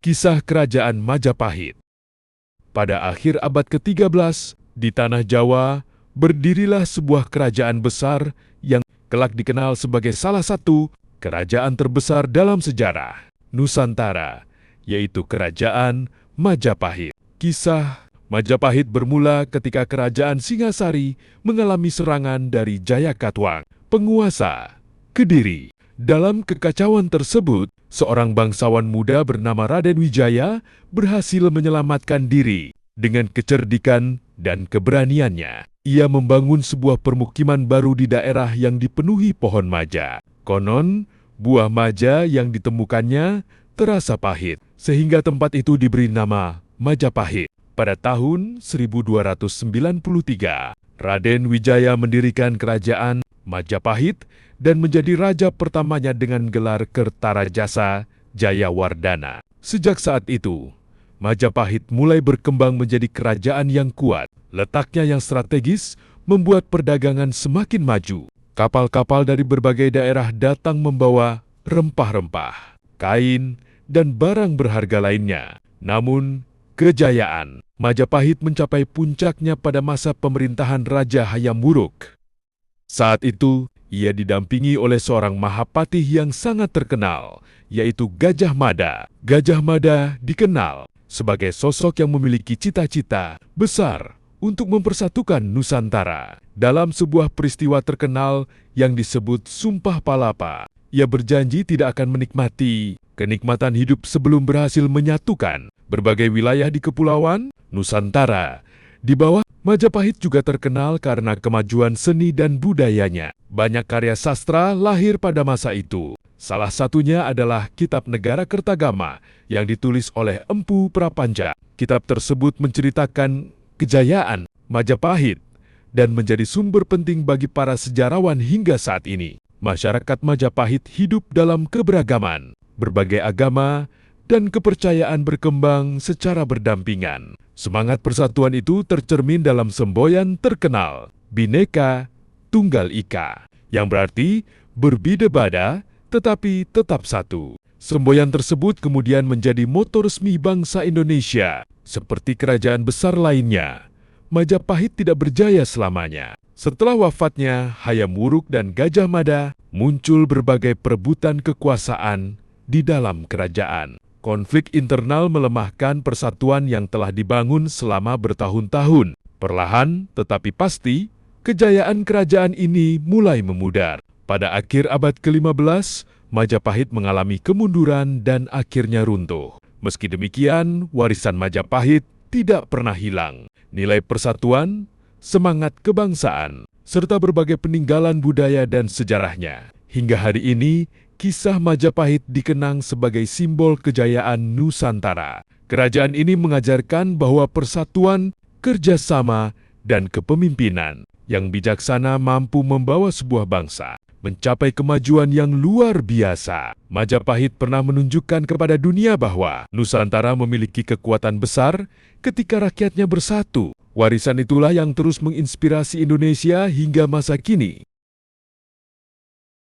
Kisah Kerajaan Majapahit. Pada akhir abad ke-13, di tanah Jawa, berdirilah sebuah kerajaan besar yang kelak dikenal sebagai salah satu kerajaan terbesar dalam sejarah Nusantara, yaitu Kerajaan Majapahit. Kisah Majapahit bermula ketika Kerajaan Singasari mengalami serangan dari Jayakatwang, penguasa Kediri. Dalam kekacauan tersebut, seorang bangsawan muda bernama Raden Wijaya berhasil menyelamatkan diri dengan kecerdikan dan keberaniannya. Ia membangun sebuah permukiman baru di daerah yang dipenuhi pohon maja. Konon, buah maja yang ditemukannya terasa pahit, sehingga tempat itu diberi nama Majapahit. Pada tahun 1293, Raden Wijaya mendirikan kerajaan Majapahit dan menjadi raja pertamanya dengan gelar Kertarajasa Jayawardana. Sejak saat itu, Majapahit mulai berkembang menjadi kerajaan yang kuat. Letaknya yang strategis membuat perdagangan semakin maju. Kapal-kapal dari berbagai daerah datang membawa rempah-rempah, kain, dan barang berharga lainnya. Namun, kejayaan Majapahit mencapai puncaknya pada masa pemerintahan Raja Hayam Wuruk. Saat itu, ia didampingi oleh seorang Mahapatih yang sangat terkenal, yaitu Gajah Mada. Gajah Mada dikenal sebagai sosok yang memiliki cita-cita besar untuk mempersatukan Nusantara. Dalam sebuah peristiwa terkenal yang disebut Sumpah Palapa, ia berjanji tidak akan menikmati kenikmatan hidup sebelum berhasil menyatukan berbagai wilayah di Kepulauan Nusantara. Di bawah Majapahit juga terkenal karena kemajuan seni dan budayanya. Banyak karya sastra lahir pada masa itu. Salah satunya adalah Kitab Negara Kertagama yang ditulis oleh Empu Prapanca. Kitab tersebut menceritakan kejayaan Majapahit dan menjadi sumber penting bagi para sejarawan hingga saat ini. Masyarakat Majapahit hidup dalam keberagaman, berbagai agama, dan kepercayaan berkembang secara berdampingan. Semangat persatuan itu tercermin dalam semboyan terkenal, Bhinneka Tunggal Ika, yang berarti berbeda-beda tetapi tetap satu. Semboyan tersebut kemudian menjadi moto resmi bangsa Indonesia. Seperti kerajaan besar lainnya, Majapahit tidak berjaya selamanya. Setelah wafatnya Hayam Wuruk dan Gajah Mada, muncul berbagai perebutan kekuasaan di dalam kerajaan. Konflik internal melemahkan persatuan yang telah dibangun selama bertahun-tahun. Perlahan tetapi pasti, kejayaan kerajaan ini mulai memudar. Pada akhir abad ke-15, Majapahit mengalami kemunduran dan akhirnya runtuh. Meski demikian, warisan Majapahit tidak pernah hilang. Nilai persatuan, semangat kebangsaan, serta berbagai peninggalan budaya dan sejarahnya. Hingga hari ini, kisah Majapahit dikenang sebagai simbol kejayaan Nusantara. Kerajaan ini mengajarkan bahwa persatuan, kerjasama, dan kepemimpinan yang bijaksana mampu membawa sebuah bangsa mencapai kemajuan yang luar biasa. Majapahit pernah menunjukkan kepada dunia bahwa Nusantara memiliki kekuatan besar ketika rakyatnya bersatu. Warisan itulah yang terus menginspirasi Indonesia hingga masa kini.